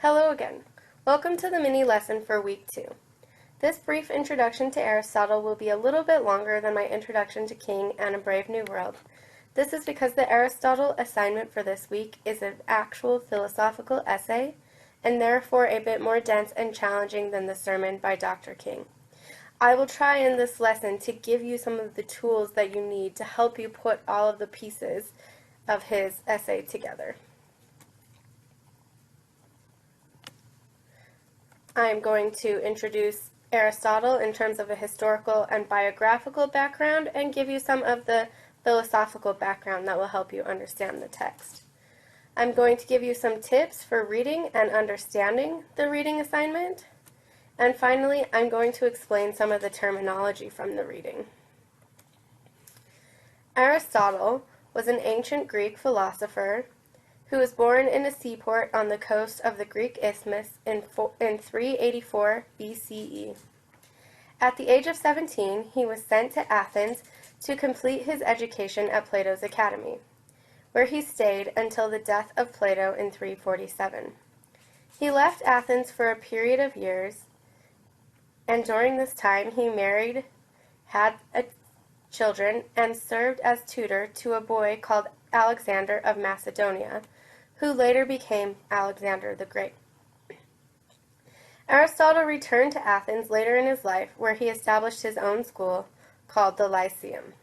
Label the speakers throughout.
Speaker 1: Hello again. Welcome to the mini lesson for week 2. This brief introduction to Aristotle will be a little bit longer than my introduction to King and A Brave New World. This is because the Aristotle assignment for this week is an actual philosophical essay, and therefore a bit more dense and challenging than the sermon by Dr. King. I will try in this lesson to give you some of the tools that you need to help you put all of the pieces of his essay together. I'm going to introduce Aristotle in terms of a historical and biographical background and give you some of the philosophical background that will help you understand the text. I'm going to give you some tips for reading and understanding the reading assignment. And finally, I'm going to explain some of the terminology from the reading. Aristotle was an ancient Greek philosopher who was born in a seaport on the coast of the Greek Isthmus in 384 BCE. At the age of 17, he was sent to Athens to complete his education at Plato's Academy, where he stayed until the death of Plato in 347. He left Athens for a period of years, and during this time he married, had children, and served as tutor to a boy called Alexander of Macedonia, who later became Alexander the Great. Aristotle returned to Athens later in his life, where he established his own school called the Lyceum.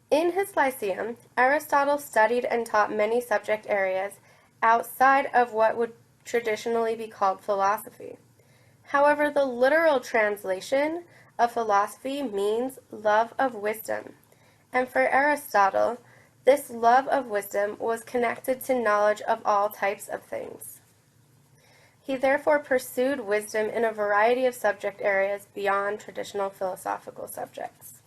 Speaker 1: In his Lyceum, Aristotle studied and taught many subject areas outside of what would traditionally be called philosophy. However, the literal translation of philosophy means love of wisdom. And for Aristotle, this love of wisdom was connected to knowledge of all types of things. He therefore pursued wisdom in a variety of subject areas beyond traditional philosophical subjects.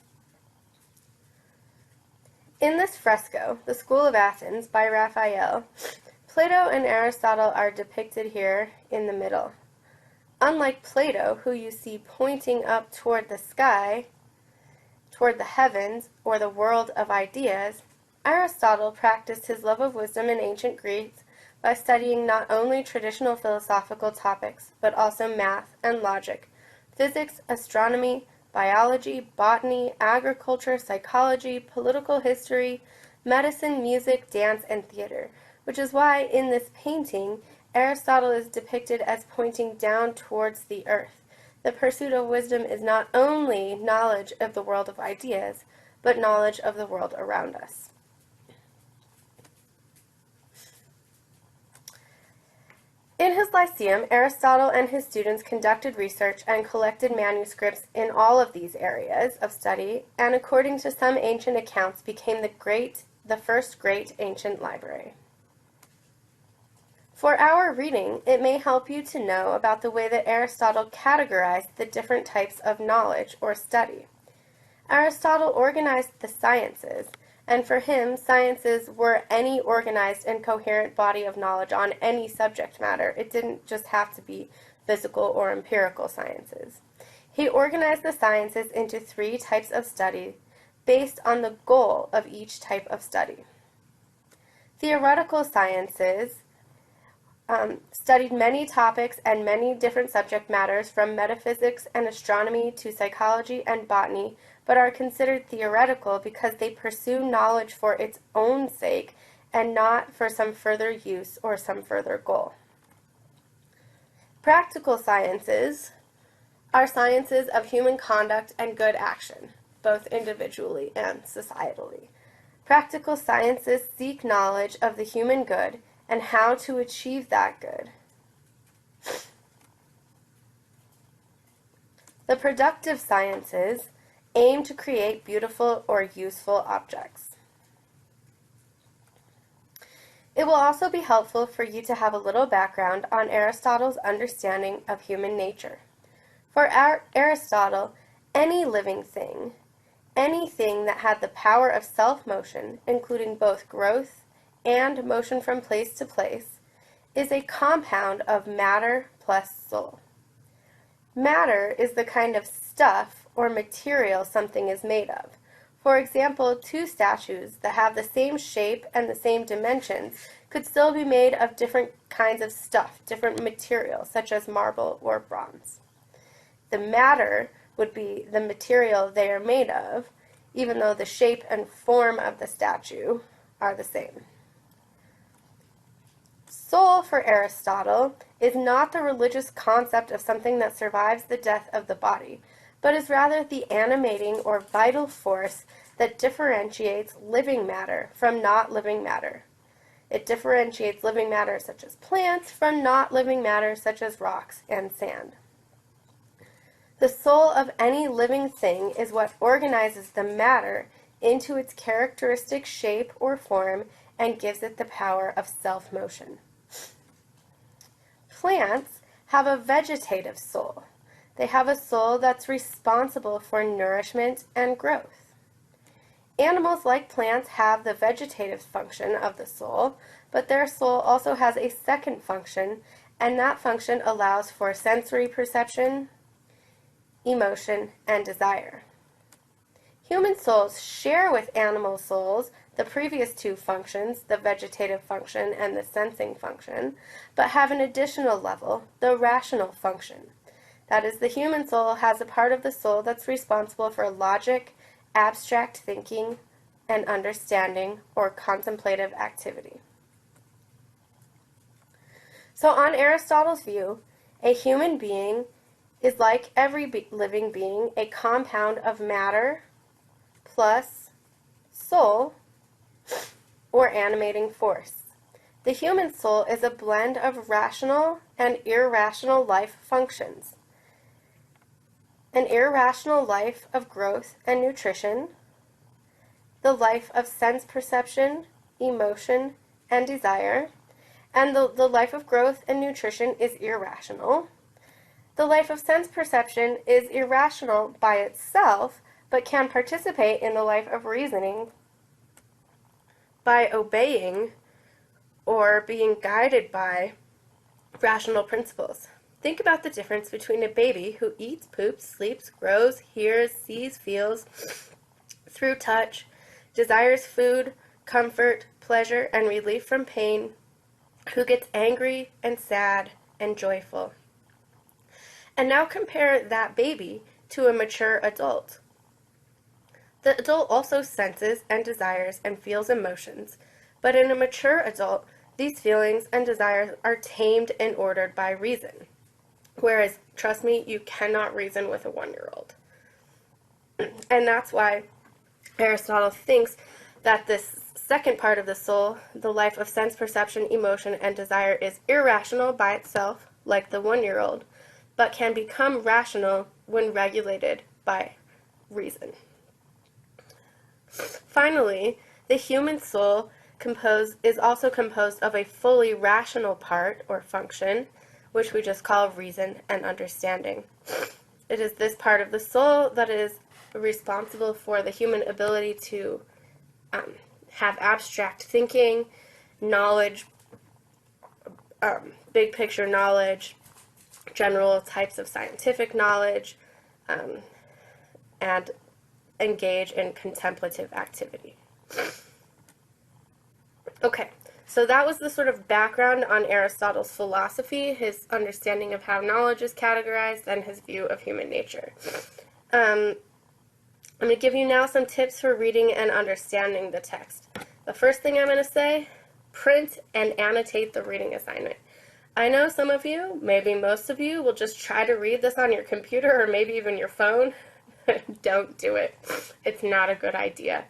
Speaker 1: In this fresco, The School of Athens by Raphael, Plato and Aristotle are depicted here in the middle. Unlike Plato, who you see pointing up toward the sky, toward the heavens, or the world of ideas, Aristotle practiced his love of wisdom in ancient Greece by studying not only traditional philosophical topics, but also math and logic, physics, astronomy, biology, botany, agriculture, psychology, political history, medicine, music, dance, and theater, which is why in this painting, Aristotle is depicted as pointing down towards the earth. The pursuit of wisdom is not only knowledge of the world of ideas, but knowledge of the world around us. In his Lyceum, Aristotle and his students conducted research and collected manuscripts in all of these areas of study, and according to some ancient accounts, became the first great ancient library. For our reading, it may help you to know about the way that Aristotle categorized the different types of knowledge or study. Aristotle organized the sciences, and for him, sciences were any organized and coherent body of knowledge on any subject matter. It didn't just have to be physical or empirical sciences. He organized the sciences into 3 types of study based on the goal of each type of study. Theoretical sciences studied many topics and many different subject matters from metaphysics and astronomy to psychology and botany, but are considered theoretical because they pursue knowledge for its own sake and not for some further use or some further goal. Practical sciences are sciences of human conduct and good action, both individually and societally. Practical sciences seek knowledge of the human good and how to achieve that good. The productive sciences aim to create beautiful or useful objects. It will also be helpful for you to have a little background on Aristotle's understanding of human nature. For Aristotle, any living thing, anything that had the power of self-motion, including both growth and motion from place to place, is a compound of matter plus soul. Matter is the kind of stuff or material something is made of. For example, two statues that have the same shape and the same dimensions could still be made of different kinds of stuff, different materials, such as marble or bronze. The matter would be the material they are made of, even though the shape and form of the statue are the same. Soul, for Aristotle, is not the religious concept of something that survives the death of the body, but is rather the animating or vital force that differentiates living matter from not living matter. It differentiates living matter such as plants from not living matter such as rocks and sand. The soul of any living thing is what organizes the matter into its characteristic shape or form and gives it the power of self-motion. Plants have a vegetative soul. They have a soul that's responsible for nourishment and growth. Animals, like plants, have the vegetative function of the soul, but their soul also has a second function, and that function allows for sensory perception, emotion, and desire. Human souls share with animal souls the previous two functions, the vegetative function and the sensing function, but have an additional level, the rational function. That is, the human soul has a part of the soul that's responsible for logic, abstract thinking, and understanding, or contemplative activity. So on Aristotle's view, a human being is, like every living being, a compound of matter plus soul, or animating force. The human soul is a blend of rational and irrational life functions. An irrational life of growth and nutrition, the life of sense perception, emotion, and desire, and the life of growth and nutrition is irrational. The life of sense perception is irrational by itself, but can participate in the life of reasoning by obeying or being guided by rational principles. Think about the difference between a baby who eats, poops, sleeps, grows, hears, sees, feels, through touch, desires food, comfort, pleasure, and relief from pain, who gets angry and sad and joyful. And now compare that baby to a mature adult. The adult also senses and desires and feels emotions, but in a mature adult, these feelings and desires are tamed and ordered by reason. Whereas, trust me, you cannot reason with a 1-year-old. And that's why Aristotle thinks that this second part of the soul, the life of sense perception, emotion, and desire, is irrational by itself, like the 1-year-old, but can become rational when regulated by reason. Finally, the human soul is also composed of a fully rational part or function, which we just call reason and understanding. It is this part of the soul that is responsible for the human ability to have abstract thinking, knowledge, big picture knowledge, general types of scientific knowledge, and engage in contemplative activity. Okay, so that was the sort of background on Aristotle's philosophy, his understanding of how knowledge is categorized, and his view of human nature. I'm going to give you now some tips for reading and understanding the text. The first thing I'm going to say, print and annotate the reading assignment. I know some of you, maybe most of you, will just try to read this on your computer or maybe even your phone. Don't do it. It's not a good idea.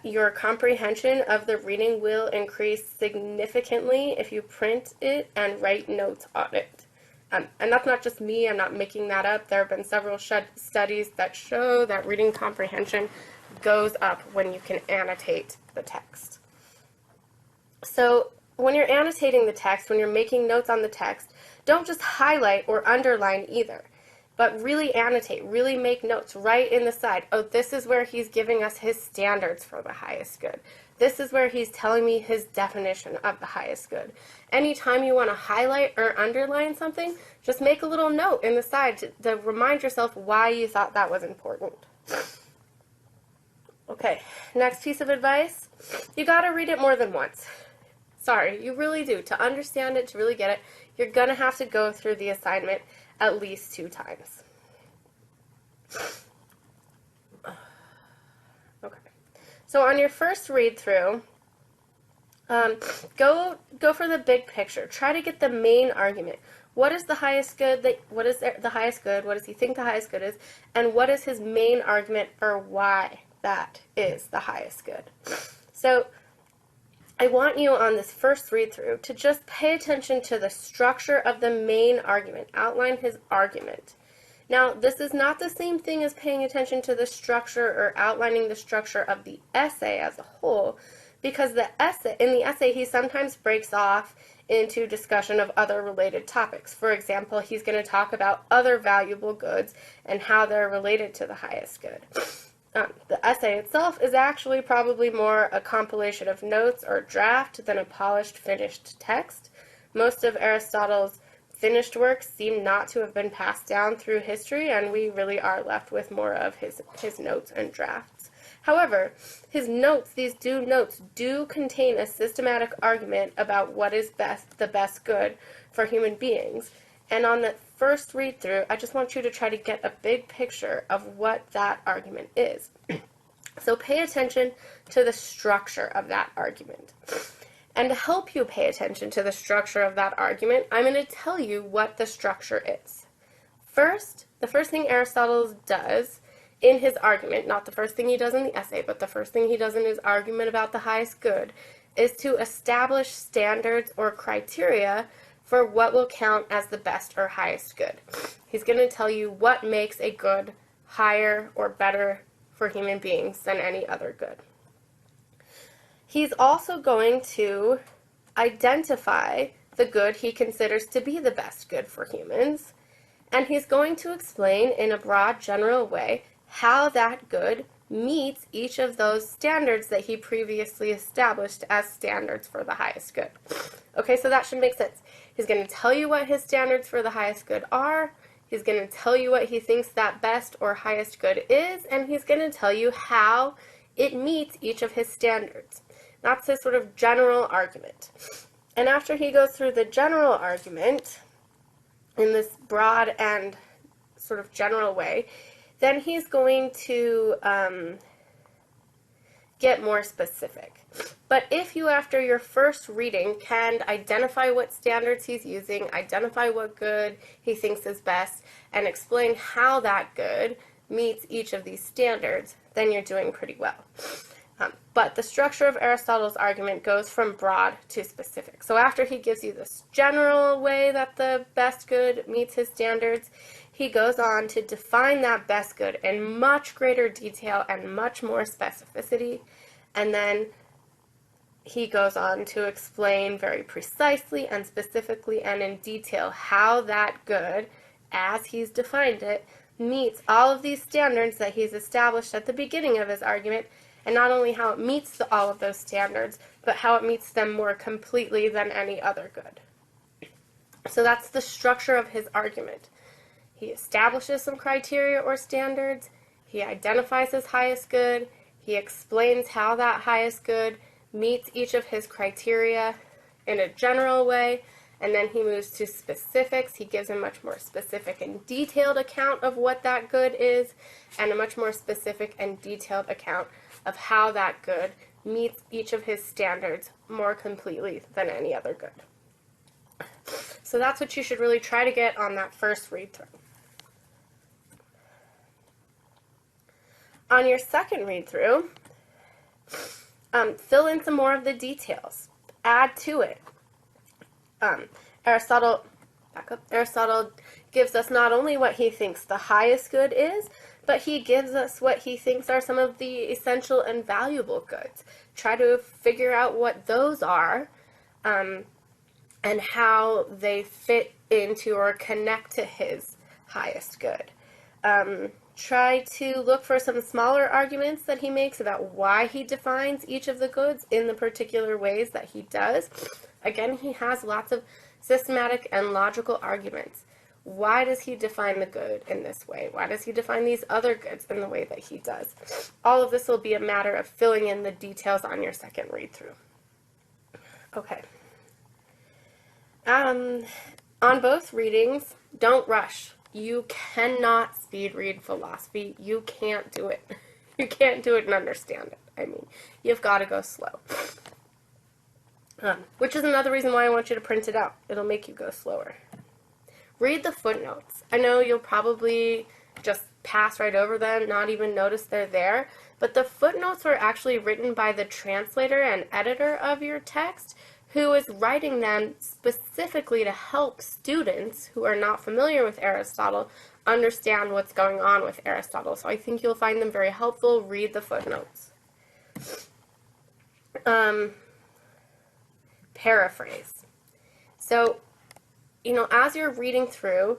Speaker 1: Your comprehension of the reading will increase significantly if you print it and write notes on it. And that's not just me. I'm not making that up. There have been several studies that show that reading comprehension goes up when you can annotate the text. So when you're annotating the text, when you're making notes on the text, don't just highlight or underline either. But really annotate, really make notes, write in the side. Oh, this is where he's giving us his standards for the highest good. This is where he's telling me his definition of the highest good. Anytime you want to highlight or underline something, just make a little note in the side to remind yourself why you thought that was important. Okay, next piece of advice. You gotta read it more than once. Sorry, you really do. To understand it, to really get it, you're gonna have to go through the assignment at least 2 times. Okay. So on your first read through, go for the big picture. Try to get the main argument. What is the highest good? What is the highest good? What does he think the highest good is? And what is his main argument for why that is the highest good? So I want you on this first read through to just pay attention to the structure of the main argument. Outline his argument. Now, this is not the same thing as paying attention to the structure or outlining the structure of the essay as a whole, because in the essay he sometimes breaks off into discussion of other related topics. For example, he's going to talk about other valuable goods and how they're related to the highest good. The essay itself is actually probably more a compilation of notes or draft than a polished, finished text. Most of Aristotle's finished works seem not to have been passed down through history, and we really are left with more of his notes and drafts. However, his notes, these notes do contain a systematic argument about what is the best good for human beings. And on the first read through, I just want you to try to get a big picture of what that argument is. So pay attention to the structure of that argument. And to help you pay attention to the structure of that argument, I'm going to tell you what the structure is. First, the first thing Aristotle does in his argument, not the first thing he does in the essay, but the first thing he does in his argument about the highest good, is to establish standards or criteria for what will count as the best or highest good. He's going to tell you what makes a good higher or better for human beings than any other good. He's also going to identify the good he considers to be the best good for humans, and he's going to explain in a broad, general way how that good meets each of those standards that he previously established as standards for the highest good. Okay, so that should make sense. He's going to tell you what his standards for the highest good are, he's going to tell you what he thinks that best or highest good is, and he's going to tell you how it meets each of his standards. That's his sort of general argument. And after he goes through the general argument in this broad and sort of general way, then he's going to get more specific. But if you, after your first reading, can identify what standards he's using, identify what good he thinks is best, and explain how that good meets each of these standards, then you're doing pretty well. But the structure of Aristotle's argument goes from broad to specific. So after he gives you this general way that the best good meets his standards, he goes on to define that best good in much greater detail and much more specificity. And then he goes on to explain very precisely and specifically and in detail how that good, as he's defined it, meets all of these standards that he's established at the beginning of his argument, and not only how it meets all of those standards, but how it meets them more completely than any other good. So that's the structure of his argument. He establishes some criteria or standards, he identifies his highest good, he explains how that highest good meets each of his criteria in a general way, and then he moves to specifics. He gives a much more specific and detailed account of what that good is, and a much more specific and detailed account of how that good meets each of his standards more completely than any other good. So that's what you should really try to get on that first read through. On your second read through, fill in some more of the details. Add to it. Aristotle gives us not only what he thinks the highest good is, but he gives us what he thinks are some of the essential and valuable goods. Try to figure out what those are and how they fit into or connect to his highest good. Try to look for some smaller arguments that he makes about why he defines each of the goods in the particular ways that he does. Again, he has lots of systematic and logical arguments. Why does he define the good in this way? Why does he define these other goods in the way that he does? All of this will be a matter of filling in the details on your second read through. Okay. On both readings, don't rush. You cannot speed read philosophy. You can't do it. You can't do it and understand it. I mean, you've got to go slow. Which is another reason why I want you to print it out. It'll make you go slower. Read the footnotes. I know you'll probably just pass right over them, not even notice they're there, but the footnotes were actually written by the translator and editor of your text, who is writing them specifically to help students who are not familiar with Aristotle understand what's going on with Aristotle. So I think you'll find them very helpful. Read the footnotes. Paraphrase. So, as you're reading through,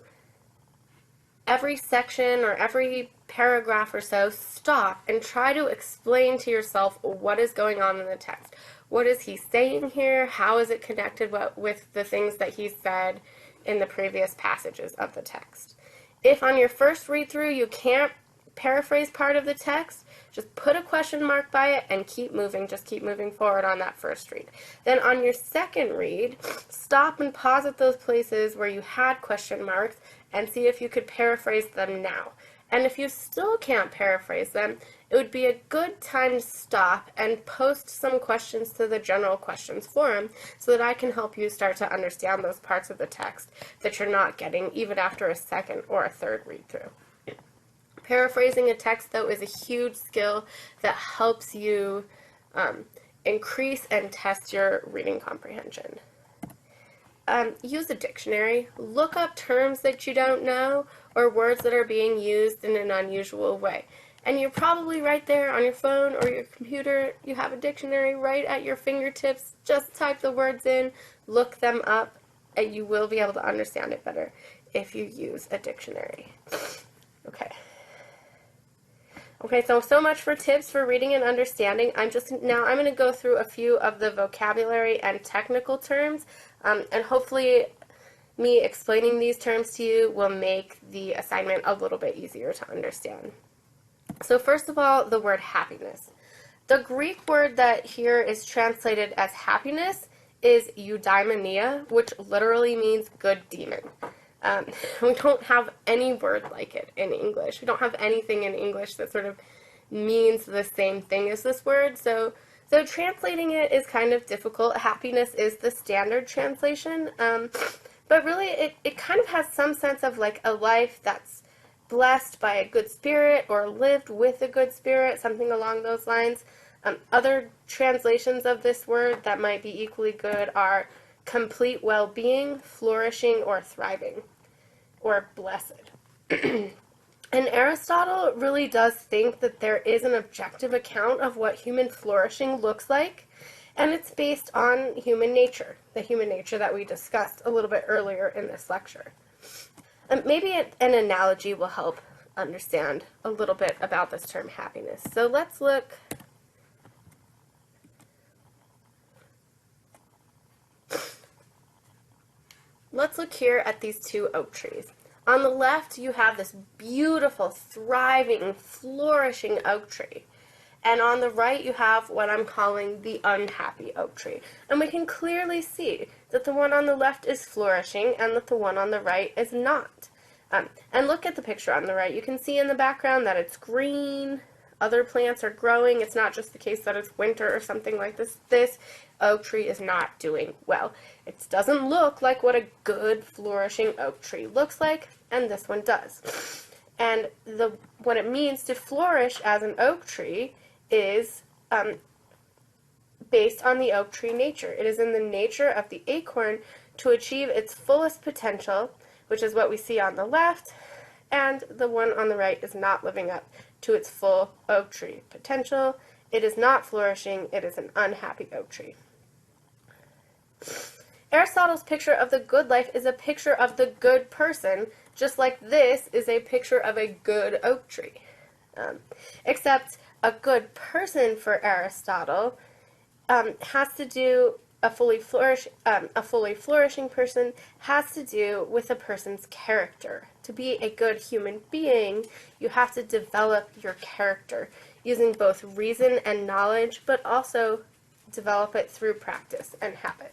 Speaker 1: every section or every paragraph or so, stop and try to explain to yourself what is going on in the text. What is he saying here? How is it connected with the things that he said in the previous passages of the text? If on your first read through you can't paraphrase part of the text, just put a question mark by it and keep moving. Just keep moving forward on that first read. Then on your second read, stop and pause at those places where you had question marks and see if you could paraphrase them now. And if you still can't paraphrase them, it would be a good time to stop and post some questions to the general questions forum so that I can help you start to understand those parts of the text that you're not getting even after a second or a third read through. Paraphrasing a text, though, is a huge skill that helps you increase and test your reading comprehension. Use a dictionary. Look up terms that you don't know or words that are being used in an unusual way. And you're probably right there on your phone or your computer. You have a dictionary right at your fingertips. Just type the words in, look them up, and you will be able to understand it better if you use a dictionary. Okay, so much for tips for reading and understanding. I'm going to go through a few of the vocabulary and technical terms, and hopefully me explaining these terms to you will make the assignment a little bit easier to understand. So first of all, the word happiness. The Greek word that here is translated as happiness is eudaimonia, which literally means good demon. We don't have any word like it in English. We don't have anything in English that sort of means the same thing as this word, so translating it is kind of difficult. Happiness is the standard translation, but really it kind of has some sense of like a life that's blessed by a good spirit or lived with a good spirit, something along those lines. Other translations of this word that might be equally good are complete well-being, flourishing, or thriving, or blessed. And Aristotle really does think that there is an objective account of what human flourishing looks like, and it's based on human nature, the human nature that we discussed a little bit earlier in this lecture. Maybe an analogy will help understand a little bit about this term happiness. So let's look here at these two oak trees. On the left, you have this beautiful, thriving, flourishing oak tree. And on the right, you have what I'm calling the unhappy oak tree. And we can clearly see that the one on the left is flourishing and that the one on the right is not. And look at the picture on the right. You can see in the background that it's green. Other plants are growing. It's not just the case that it's winter or something like this. This oak tree is not doing well. It doesn't look like what a good flourishing oak tree looks like, and this one does. And what it means to flourish as an oak tree is based on the oak tree nature. It is in the nature of the acorn to achieve its fullest potential, which is what we see on the left, and the one on the right is not living up to its full oak tree potential. It is not flourishing. It is an unhappy oak tree. Aristotle's picture of the good life is a picture of the good person, just like this is a picture of a good oak tree. Except a good person for Aristotle has to do a fully flourishing person has to do with a person's character. To be a good human being, you have to develop your character using both reason and knowledge, but also develop it through practice and habit.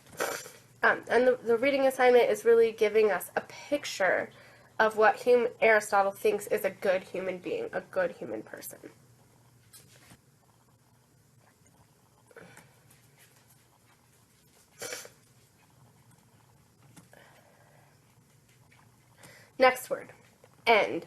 Speaker 1: And the reading assignment is really giving us a picture of what Aristotle thinks is a good human being, a good human person. Next word, end.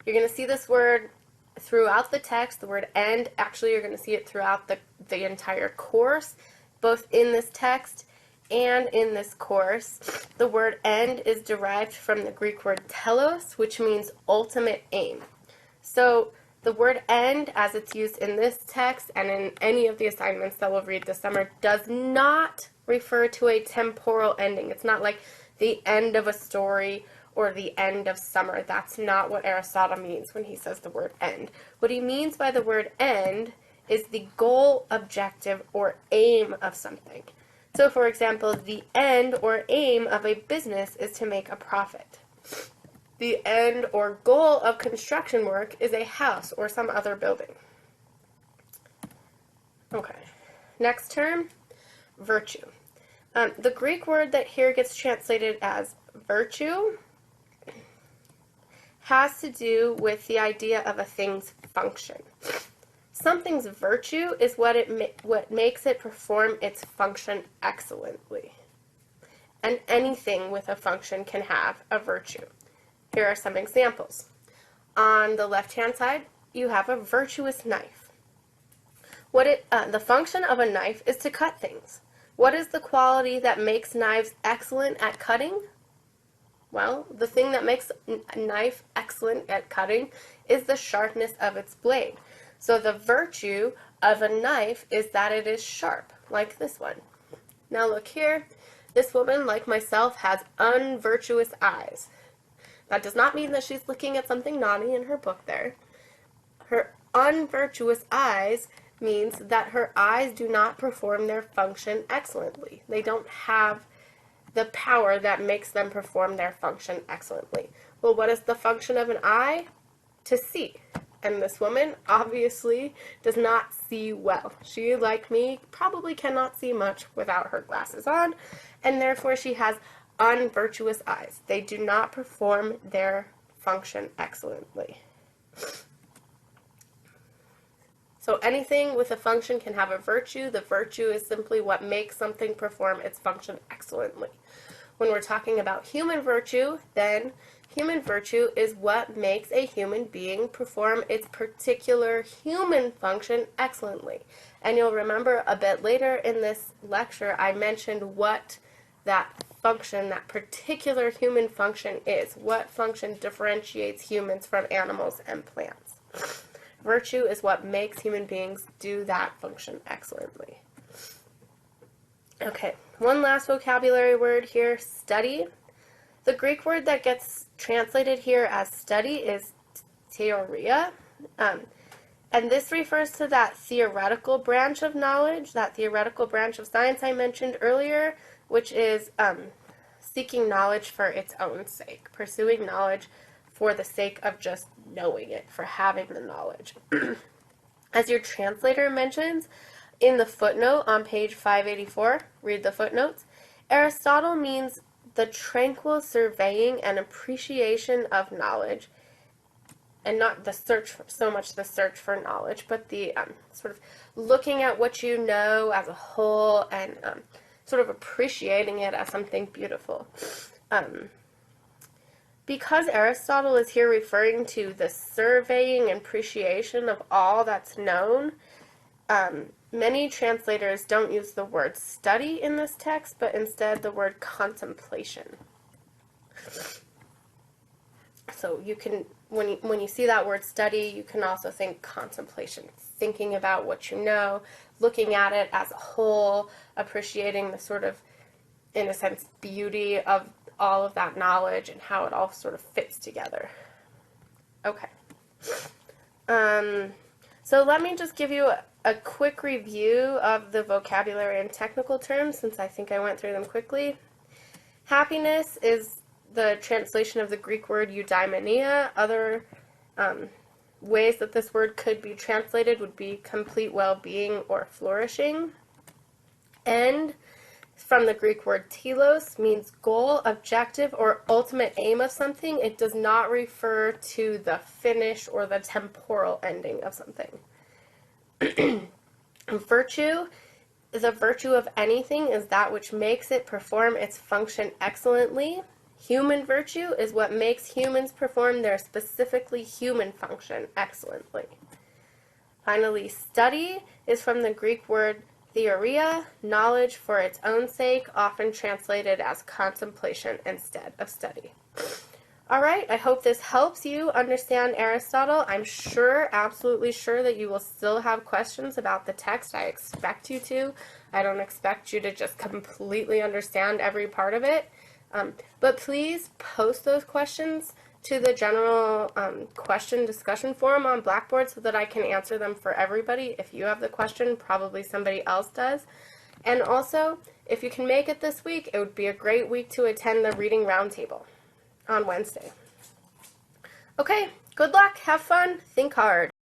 Speaker 1: You're going to see this word throughout the text. The word end, actually you're going to see it throughout the entire course, both in this text and in this course. The word end is derived from the Greek word telos, which means ultimate aim. So the word end, as it's used in this text and in any of the assignments that we'll read this summer, does not refer to a temporal ending. It's not like the end of a story or the end of summer. That's not what Aristotle means when he says the word end. What he means by the word end is the goal, objective, or aim of something. So, for example, the end or aim of a business is to make a profit. The end or goal of construction work is a house or some other building. Okay, next term, virtue. The Greek word that here gets translated as virtue has to do with the idea of a thing's function. Something's virtue is what makes it perform its function excellently. And anything with a function can have a virtue. Here are some examples. On the left-hand side, you have a virtuous knife. The function of a knife is to cut things. What is the quality that makes knives excellent at cutting? Well, the thing that makes a knife excellent at cutting is the sharpness of its blade. So the virtue of a knife is that it is sharp, like this one. Now look here. This woman, like myself, has unvirtuous eyes. That does not mean that she's looking at something naughty in her book there. Her unvirtuous eyes means that her eyes do not perform their function excellently. They don't have the power that makes them perform their function excellently. Well, what is the function of an eye? To see. And this woman obviously does not see well. She, like me, probably cannot see much without her glasses on, and therefore she has unvirtuous eyes. They do not perform their function excellently. So anything with a function can have a virtue. The virtue is simply what makes something perform its function excellently. When we're talking about human virtue, then human virtue is what makes a human being perform its particular human function excellently. And you'll remember a bit later in this lecture, I mentioned what that function, that particular human function is. What function differentiates humans from animals and plants. Virtue is what makes human beings do that function excellently. Okay, one last vocabulary word here, study. The Greek word that gets translated here as study is theoria, and this refers to that theoretical branch of knowledge, that theoretical branch of science I mentioned earlier, which is seeking knowledge for its own sake, pursuing knowledge for the sake of just knowing it, for having the knowledge. As your translator mentions in the footnote on page 584, read the footnotes, Aristotle means the tranquil surveying and appreciation of knowledge, and not the search, so much the search for knowledge, but the sort of looking at what you know as a whole and sort of appreciating it as something beautiful. Because Aristotle is here referring to the surveying and appreciation of all that's known, many translators don't use the word study in this text, but instead the word contemplation. So you can, when you see that word study, you can also think contemplation, thinking about what you know, looking at it as a whole, appreciating the sort of, in a sense, beauty of all of that knowledge and how it all sort of fits together. Okay. So let me just give you a quick review of the vocabulary and technical terms, since I think I went through them quickly. Happiness is the translation of the Greek word eudaimonia. Other ways that this word could be translated would be complete well-being or flourishing. End, from the Greek word telos, means goal, objective, or ultimate aim of something. It does not refer to the finish or the temporal ending of something. Virtue, the virtue of anything is that which makes it perform its function excellently. Human virtue is what makes humans perform their specifically human function excellently. Finally, study is from the Greek word theoria, knowledge for its own sake, often translated as contemplation instead of study. All right, I hope this helps you understand Aristotle. I'm sure, absolutely sure, that you will still have questions about the text. I expect you to. I don't expect you to just completely understand every part of it. But please post those questions to the general question discussion forum on Blackboard so that I can answer them for everybody. If you have the question, probably somebody else does. And also, if you can make it this week, it would be a great week to attend the reading roundtable on Wednesday. Okay, good luck, have fun, think hard.